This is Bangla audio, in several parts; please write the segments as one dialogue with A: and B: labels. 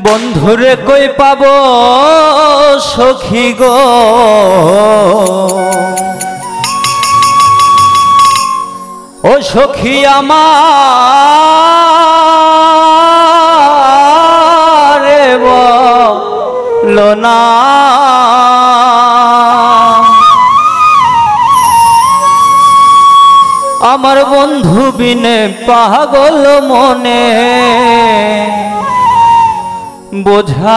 A: বন্ধুরে কই পাব সখী গো, ও সখী আমার বলো না, আমার বন্ধু বিনে পাগল মনে বোঝাইলে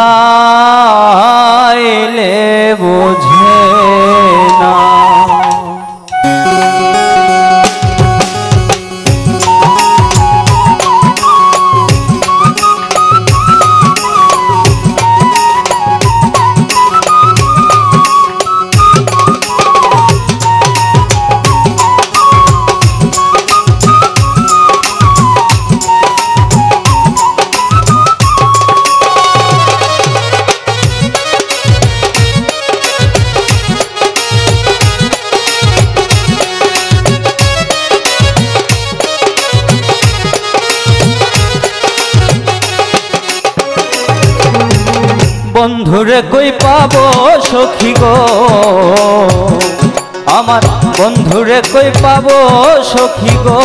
A: বোঝে না। বন্ধুরে কই পাবো সখী গো, আমার বন্ধুরে কই পাবো সখী গো,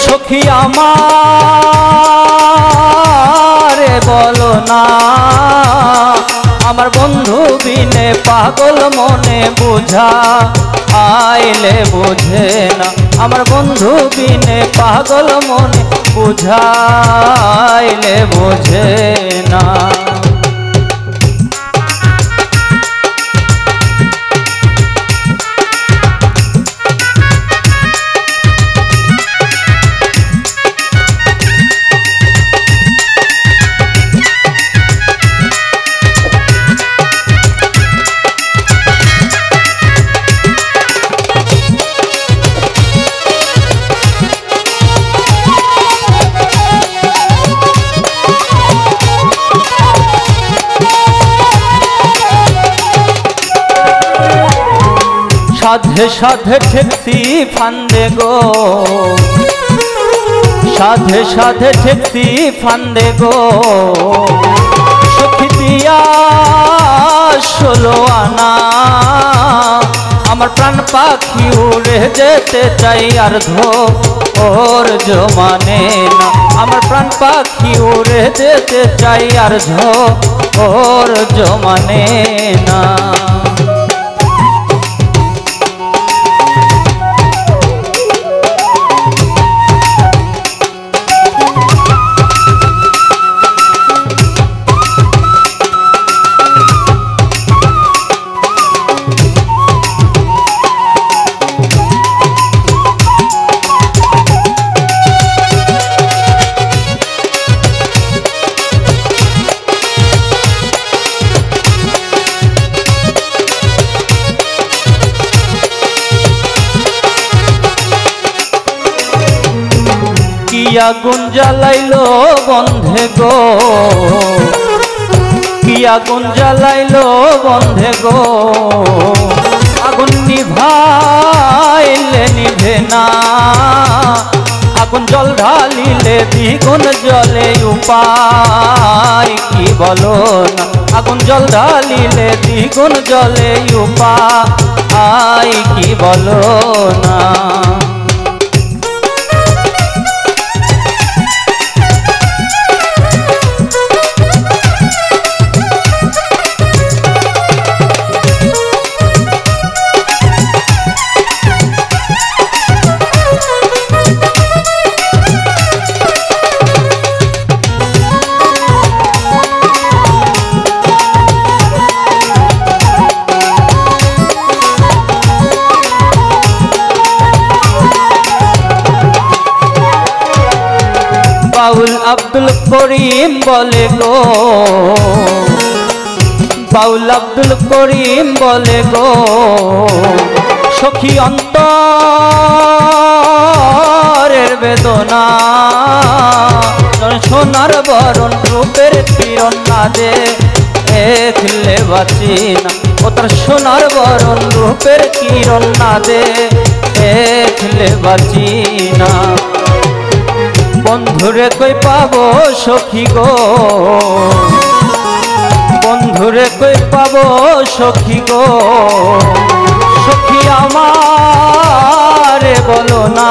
A: সখী আমার বলো না, আমার বন্ধু বিনে পাগল মনে বোঝা আইলে বোঝে না, আমার বন্ধু বিনে পাগল মনে বুঝাইলে বোঝে না। সাধে সাধে ঠেকছি ফান্দে গো, সাধে সাধে ঠেকছি ফান্দে গো, সখী দিয়া ষোলো আনা, আমার প্রাণ পাখি উড়ে যেতে চাই আর ওর জমানে না, আমার প্রাণ পাখি উড়ে যেতে চাই আর ওর জমানে না। আগুন জ্বালাইলো বন্ধে গো, কি আগুন জ্বালাইলো বন্ধে গো, আগুন নিভাইলে নিভে না, আগুন জল ঢালিলে দ্বিগুণ জলে উপায় কি বলো না, আগুন জল ঢালিলে দ্বিগুণ জলে উপায় কি বলো না। বাউল আব্দুল করিম বলে গো, বাউল আব্দুল করিম বলে গো, সখী অন্তরের বেদনা, সোনার বরণ রূপের কিরণ না দেখলে বাঁচি না, ও তার সোনার বরণ রূপের কিরণ না দেখলে বাঁচি না। বন্ধুরে কই পাবো সখী গো, বন্ধুরে কই পাবো সখী গো, সখী আমারে বলো না,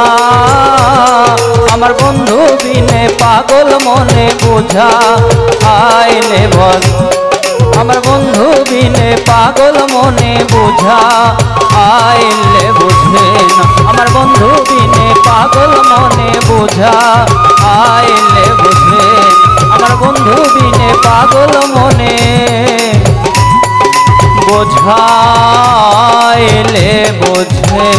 A: আমার বন্ধু বিনে পাগল মনে বোঝা আইলে বল, আমার বন্ধু বিনে পাগল মনে বোঝা আইলে বুঝে না, আমার বন্ধু বিনে পাগল মনে বোঝা আইলে বুঝে, আমার বন্ধু বিনে পাগল মনে বোঝাইলে বোঝে।